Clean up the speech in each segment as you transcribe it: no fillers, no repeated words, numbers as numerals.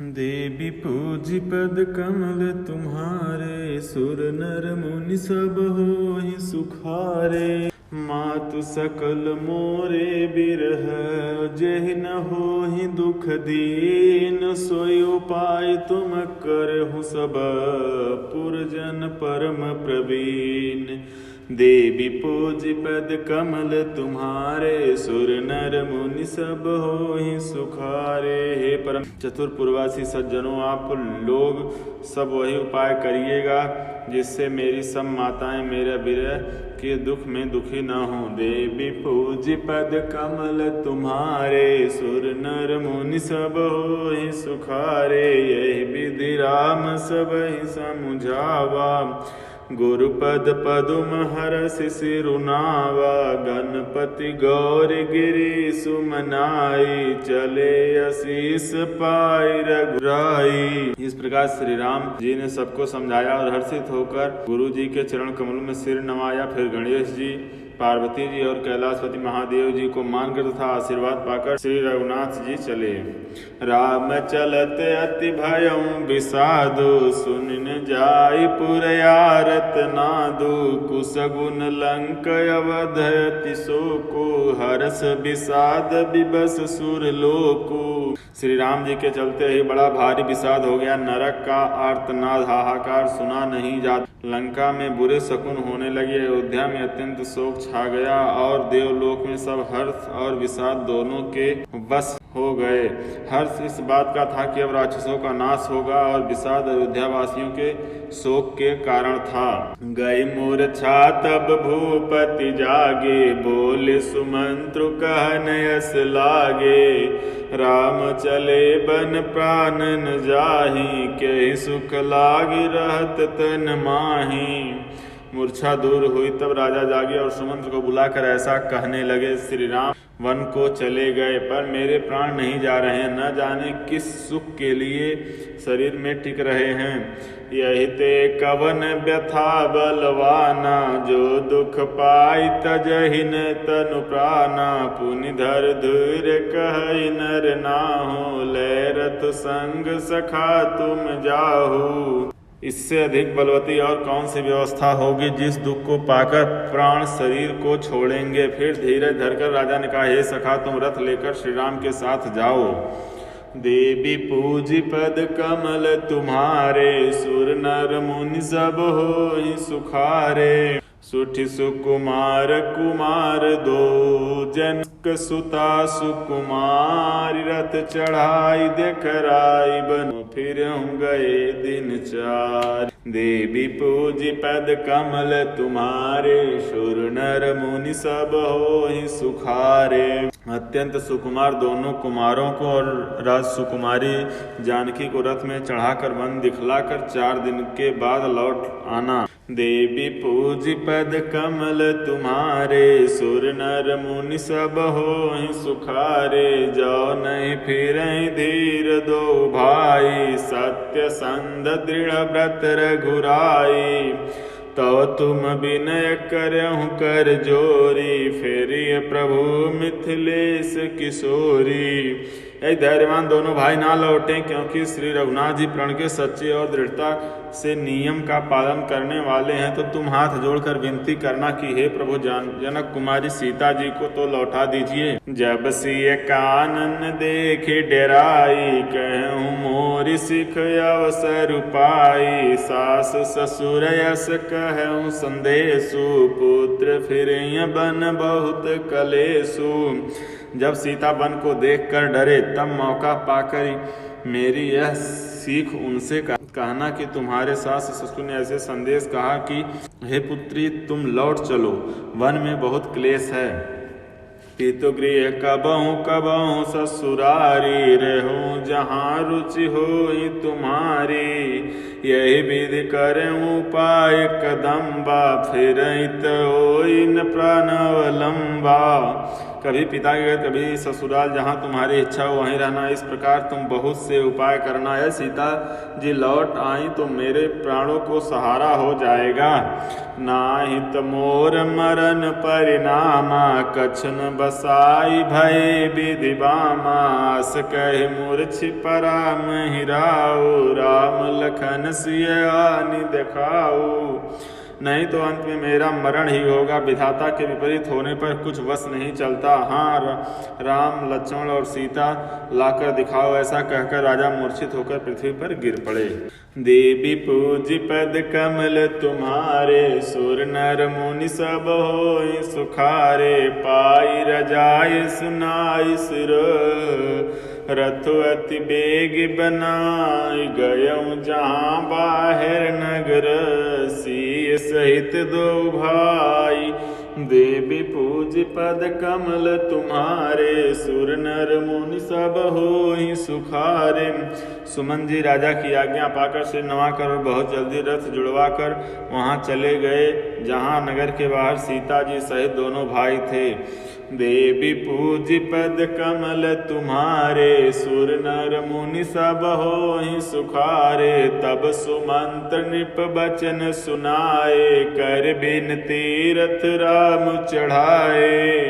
देवी पूजी पद कमल तुम्हारे, सुर नर मुनि सब होहि सुखारे। मातु सकल मोरे बिरह, जेहि न होहि दुख दीन। सोई उपाय तुम करहु सब, पुरजन परम प्रवीण। देवी पूजी पद कमल तुम्हारे, सुर नर मुनि सब होहि सुखारे। हे परम चतुर पूर्वासी सज्जनों, आप लोग सब वही उपाय करिएगा जिससे मेरी सब माताएं मेरे विरह के दुख में दुखी न हों। देवी पूजी पद कमल तुम्हारे, सुर नर मुनि सब होहि सुखारे। यही विधि राम सबहि समुझावा, गुरुपद पदुम हरषि सिरुनावा। गणपति गौरी गिरि सुमनाई, चले आशीष पाई रघुराई। इस प्रकार श्री राम जी ने सबको समझाया और हर्षित होकर गुरु जी के चरण कमलों में सिर नवाया। फिर गणेश जी, पार्वती जी और कैलाशपति महादेव जी को मानकर तथा आशीर्वाद पाकर श्री रघुनाथ जी चले। राम चलत अति भयं विषादु, सुनिन जाई पुर आरत नादु। कुसगुन लंक अवध अति शोको, हर्ष विषाद विबस सुर लोको। श्री राम जी के चलते ही बड़ा भारी विषाद हो गया। नरक का आर्तनाद हाहाकार सुना नहीं जाता। लंका में बुरे शकुन होने लगे। अयोध्या में अत्यंत शोक छा गया और देवलोक में सब हर्ष और विषाद दोनों के वश हो गए। हर्ष इस बात का था कि अब राक्षसों का नाश होगा और विषाद अयोध्या वासियों के शोक के कारण था। गई मूर्छा तब भूपति जागे, बोले सुमंत्रु कहन यस लागे। राम चले बन प्राण न जाहि, के सुख लागे रहत तन माही। मूर्छा दूर हुई तब राजा जागे और सुमंत्र को बुलाकर ऐसा कहने लगे, श्री राम वन को चले गए पर मेरे प्राण नहीं जा रहे हैं। न जाने किस सुख के लिए शरीर में टिक रहे हैं। यही ते कवन व्यथा बलवाना, जो दुख पाई तजहि न तनु प्राणा। पुनि धर धूर कहई नर नाहु, लय रथ संग सखा तुम जाहु। इससे अधिक बलवती और कौन सी व्यवस्था होगी जिस दुख को पाकर प्राण शरीर को छोड़ेंगे। फिर धीरज धरकर राजा ने कहा, हे सखा तुम रथ लेकर श्री राम के साथ जाओ। देवी पूजी पद कमल तुम्हारे, सुर नर मुनि सब होहि सुखारे। सुठी सुकुमार कुमार दो, जनक सुता सुकुमारी। रथ चढ़ाई देखराई, बनो फिर गए दिन चार। देवी पूजी पद कमल तुम्हारे, सुर नर मुनि सब होहि सुखारे। अत्यंत सुकुमार दोनों कुमारों को और राज सुकुमारी जानकी को रथ में चढ़ाकर वन दिखलाकर 4 दिन के बाद लौट आना। देवी पूजी पद कमल तुम्हारे, सुर नर मुनि सब होहि सुखारे। जाओ नहीं फिरहि धीर दो भाई, सत्य संध दृढ़ व्रत रघुराई। तो तुम विनय करहु कर जोरी, फेरिय प्रभु मिथिलेश किशोरी। यही धैर्यवान दोनों भाई ना लौटे, क्योंकि श्री रघुनाथ जी प्रण के सच्चे और दृढ़ता से नियम का पालन करने वाले हैं। तो तुम हाथ जोड़कर विनती करना कि हे प्रभु जनक कुमारी सीता जी को तो लौटा दीजिए। जब सिय कानन देखे डराई, कहूँ मोरी सिख अवसर पाई। सास ससुर यस कहूँ संदेशु, पुत्र फिरय बन बहुत कलेसु। जब सीता वन को देखकर डरे तब मौका पाकर मेरी यह सीख उनसे कहना कि तुम्हारे सास ससुर ने ऐसे संदेश कहा कि हे पुत्री तुम लौट चलो, वन में बहुत क्लेश है। पितुगृह कबहु कबहु ससुरारी, रहूं जहाँ रुचि होई तुम्हारी। यही विधि करें उपाय कदम्बा, फिर होई न प्राण अवलंबा। कभी पिता के घर कभी ससुराल, जहाँ तुम्हारी इच्छा हो वहीं रहना। इस प्रकार तुम बहुत से उपाय करना है। सीता जी लौट आई तो मेरे प्राणों को सहारा हो जाएगा। नाहित मोर मरण परिणामा, कछन बसाई भय विधि बामा। आस कहि मूर्छि पराम हिराऊ, राम लखन सिय आनि देखाऊ। नहीं तो अंत में मेरा मरण ही होगा। विधाता के विपरीत होने पर कुछ वश नहीं चलता। हाँ, राम लक्ष्मण और सीता लाकर दिखाओ। ऐसा कहकर राजा मूर्छित होकर पृथ्वी पर गिर पड़े। देवी पूज पद कमल तुम्हारे, सुर नर मुनि सब होय सुखारे। पाई रजाय सुनाई सिर, रथ अति बेग बनाई। गयऊँ जहाँ बाहर नगर, सिय सहित दो भाई। देवी पूज पद कमल तुम्हारे, सुर नर मुनि सब होय सुखारे। सुमन जी राजा की आज्ञा पाकर सिर नवाकर और बहुत जल्दी रथ जुड़वा कर वहाँ चले गए जहाँ नगर के बाहर सीता जी सहित दोनों भाई थे। देवी पूज पद कमल तुम्हारे, सुर नर मुनि सब होय सुखारे। तब सुमंत्र नृप बचन सुनाए, कर बिनती रथ राम चढ़ाए।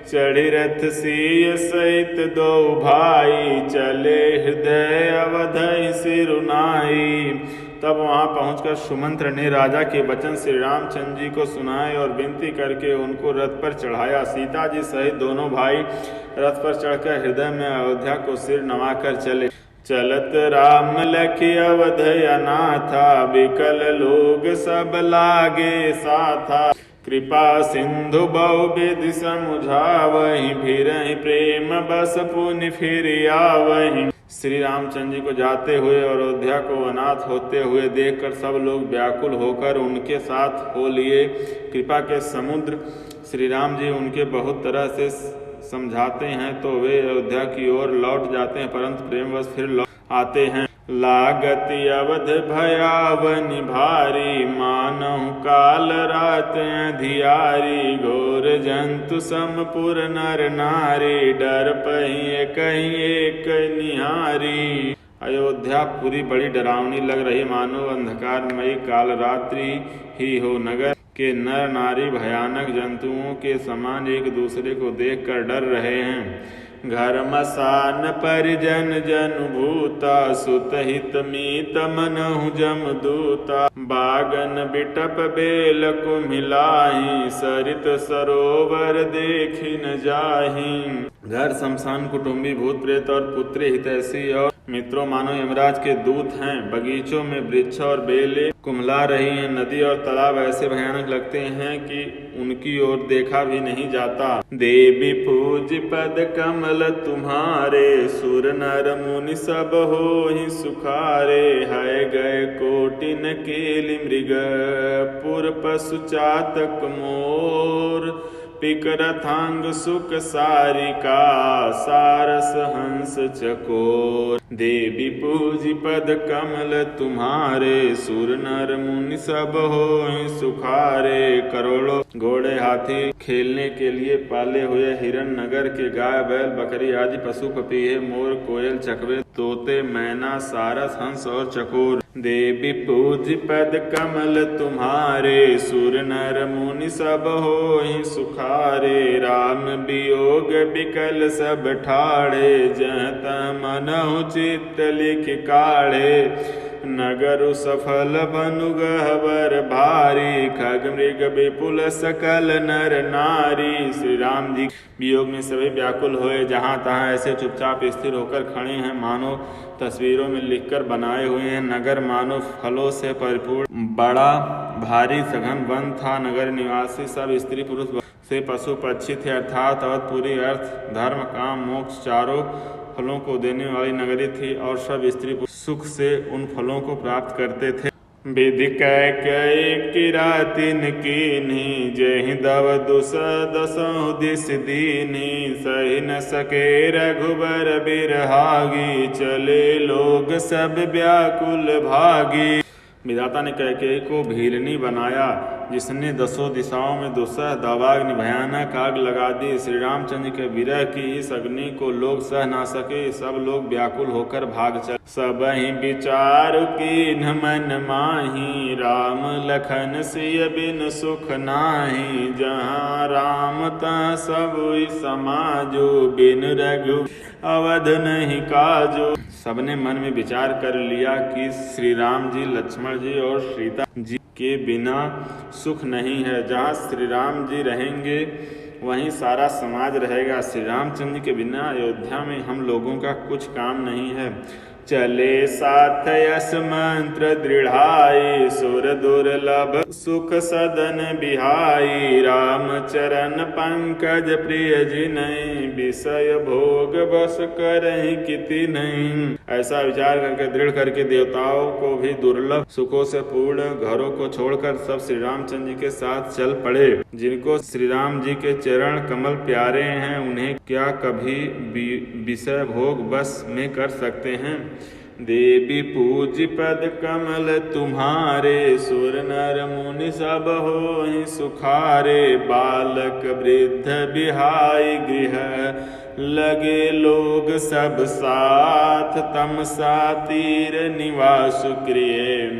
चढ़ी रथ सिय सहित दो भाई, चले हृदय अवधि सिरुनाई। तब वहाँ पहुंचकर सुमंत्र ने राजा के वचन श्री रामचंद्र जी को सुनाए और विनती करके उनको रथ पर चढ़ाया। सीता जी सहित दोनों भाई रथ पर चढ़कर हृदय में अयोध्या को सिर नवाकर चले। चलत राम लखि अवधि अनाथा, बिकल लोग सब लागे साथा। कृपा सिंधु बहुविधि समुझावहि, फिरहि प्रेम बस पुनि फिर आवहि। श्री रामचंद्र जी को जाते हुए और अयोध्या को अनाथ होते हुए देखकर सब लोग व्याकुल होकर उनके साथ हो लिए। कृपा के समुद्र श्री राम जी उनके बहुत तरह से समझाते हैं तो वे अयोध्या की ओर लौट जाते हैं, परंतु प्रेमवश फिर लौट आते हैं। लागति अवध भयावनि भारी, मानहु काल रात अधियारी। घोर जंतु समपुर नर नारी, डर पहिए कहीं एक निहारी। अयोध्या पूरी बड़ी डरावनी लग रही, मानो अंधकारमयी काल रात्रि ही हो। नगर के नर नारी भयानक जंतुओं के समान एक दूसरे को देखकर डर रहे हैं। घर मसान परिजन जन भूता, सुत हित मीत मनहु जमदूता। बागन बिटप बेल कुम्हिलाहि, सरित सरोवर देखि न जाहि। घर शमशान कुटुंबी भूत प्रेत और पुत्री हितैषी और मित्रों मानो यमराज के दूत हैं। बगीचों में वृक्ष और बेलें कुम्हला रही हैं। नदी और तालाब ऐसे भयानक लगते हैं कि उनकी ओर देखा भी नहीं जाता। देवी पूज पद कमल तुम्हारे, सुर नर मुनि सब होय सुखारे। है गए कोटिन केलि मृग, पुर पशु चातक मोर। पिकरथांग सुख सारिका, सारस हंस चकोर। देवी पूज पद कमल तुम्हारे, सुर नर मुनि सब होय सुखारे। करोड़ों घोड़े हाथी खेलने के लिए पाले हुए हिरण, नगर के गाय बैल बकरी आदि पशु पपीहे मोर कोयल चकवे तोते मैना सारस हंस और चकोर। देवी पूज पद कमल तुम्हारे, सुर नर मुनि सब होय सुखारे। राम वियोग बिकल सब ठाड़े, जह तह मनहु चित्त लिख काढ़े। नगर सफल बनु गहवर भारी, खग मृग विपुल सकल नर नारी। श्री राम जी वियोग में सभी व्याकुल हुए, जहाँ तहाँ ऐसे चुपचाप स्थिर होकर खड़े हैं मानो तस्वीरों में लिखकर बनाए हुए हैं। नगर मानो फलों से परिपूर्ण बड़ा भारी सघन वन था। नगर निवासी सब स्त्री पुरुष से पशु पक्षी थे, अर्थात अवधपुरी अर्थ धर्म काम मोक्ष चारों फलों को देने वाली नगरी थी और सब स्त्री सुख से उन फलों को प्राप्त करते थे। विधि कैकेयी किरातिन कीन्ही, जेहि दव दुस दसों दिस दीन्ही। सही न सके रघुबर बिरहागी, चले लोग सब व्याकुल भागी। विधाता ने कैकेयी को भीलनी बनाया जिसने दसों दिशाओं में दुस्सह दावाग्नि भयानक आग लगा दी। श्री रामचंद्र के विरह की इस अग्नि को लोग सह ना सके, सब लोग व्याकुल होकर भाग चले। सबहि विचार कीन्ह मन माही, राम लखन सिय बिन सुख नाही। जहाँ राम तहाँ सबुइ समाजो, बिन रघु अवध नहीं काजो। सबने मन में विचार कर लिया कि श्री राम जी, लक्ष्मण जी और सीता जी के बिना सुख नहीं है। जहाँ श्री राम जी रहेंगे वहीं सारा समाज रहेगा। श्री रामचंद्र के बिना अयोध्या में हम लोगों का कुछ काम नहीं है। चले साथ यस मंत्र दृढ़ाई, सुर दुर्लभ सुख सदन बिहाई। राम चरण पंकज प्रिय जिनहि, विषय भोग बस करहि किति नहीं। ऐसा विचार करके दृढ़ करके देवताओं को भी दुर्लभ सुखों से पूर्ण घरों को छोड़कर सब श्री रामचंद्र जी के साथ चल पड़े। जिनको श्री राम जी के चरण कमल प्यारे हैं, उन्हें क्या कभी विषय भोग बस में कर सकते हैं। देवी पूज पद कमल तुम्हारे, सुर नर मुनि सब होहि सुखारे। बालक वृद्ध बिहाई गृह, लगे लोग सब साथ। तमसा तीर निवास गृह,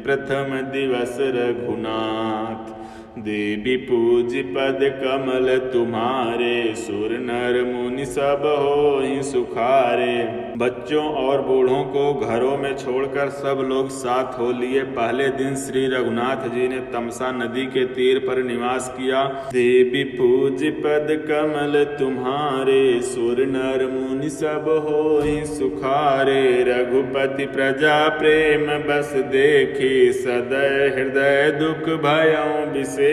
प्रथम दिवस रघुनाथ। देवी पूज पद कमल तुम्हारे, सुर नर मुनि सब होहि सुखारे। बच्चों और बूढ़ों को घरों में छोड़कर सब लोग साथ हो लिए। पहले दिन श्री रघुनाथ जी ने तमसा नदी के तीर पर निवास किया। देवी पूज पद कमल तुम्हारे, सुर नर मुनि सब होहि सुखारे। रघुपति प्रजा प्रेम बस देखी, सदै हृदय दुख भयउ विशेषी।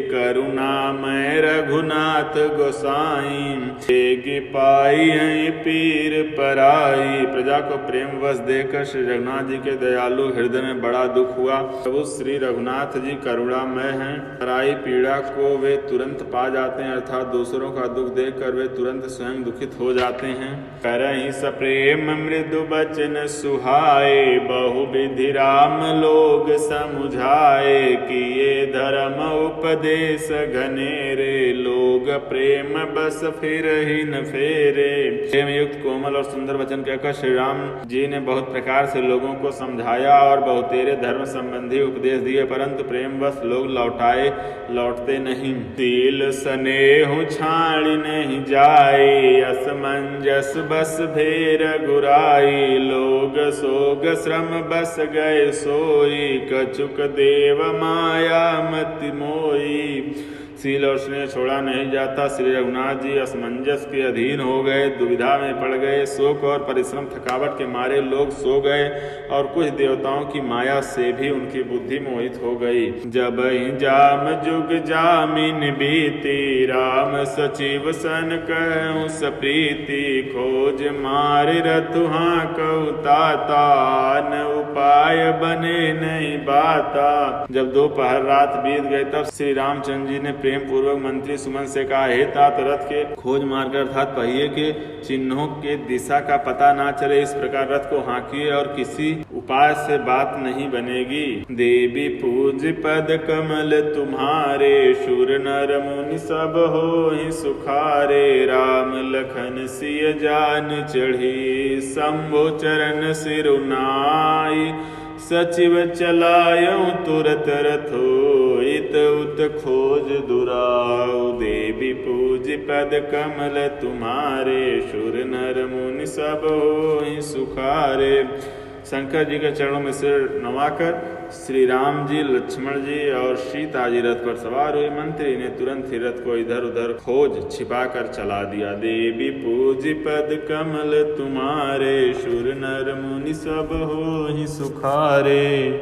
करुणामय रघुनाथ गोसाई, तेगी पाई पीर पराई। प्रजा को प्रेम वश देकर श्री रघुनाथ जी के दयालु हृदय में बड़ा दुख हुआ। प्रभु श्री रघुनाथ जी करुणामय हैं। पराई पीड़ा को वे तुरंत पा जाते हैं, अर्थात दूसरों का दुख देखकर वे तुरंत स्वयं दुखित हो जाते हैं। करहि सप्रेम मृदु बचन सुहाए, बहुविधि राम लोग समुझाए। किए धर्म उपदेश घनेरे, लोग प्रेम बस फिर ही न फेरे। प्रेम युक्त कोमल और सुंदर वचन कहकर श्री राम जी ने बहुत प्रकार से लोगों को समझाया और बहुतेरे धर्म संबंधी उपदेश दिए, परंतु प्रेम बस लोग लौटते नहीं। तिल स्नेह छाड़ी नहीं जाए, असमंजस बस भेर गुराई। लोग सोग श्रम बस गए सोई, कछुक देव माया मति मोई। सील और स्नेह छोड़ा नहीं जाता। श्री रघुनाथ जी असमंजस के अधीन हो गए, दुविधा में पड़ गए। शोक और परिश्रम थकावट के मारे लोग सो गए और कुछ देवताओं की माया से भी उनकी बुद्धि मोहित हो गई। जब जाम जुग जामिन बीती, राम सचिव सन कहूँ सप्रीति। खोज मार रतुहा कहु ताता, न उपाय बने नहीं बाता। जब दोपहर रात बीत गए तब श्री रामचंद्र जी ने प्रेम पूर्वक मंत्री सुमन से कहा, हे तात, रथ के खोज मारकर अर्थात पहिए के चिन्हों के दिशा का पता ना चले, इस प्रकार रथ को हाँकिए और किसी उपाय से बात नहीं बनेगी। देवी पूज पद कमल तुम्हारे, शूर नर मुनि सब होहि सुखारे। राम लखन सिय जान चढ़ी, शंभु चरण सिरुनाई। सचिव चलायऊ तुरत रथो, इत उत खोज दुराऊ। देवी पूज पद कमल तुम्हारे, शूर नर मुनि सब होहि सुखारे। शंकर जी के चरणों में सिर नवाकर श्री राम जी, लक्ष्मण जी और सीता जी रथ पर सवार हुए। मंत्री ने तुरंत ही रथ को इधर उधर खोज छिपाकर चला दिया। देवी पूज पद कमल तुम्हारे, शूर नर मुनि सब होहि सुखारे।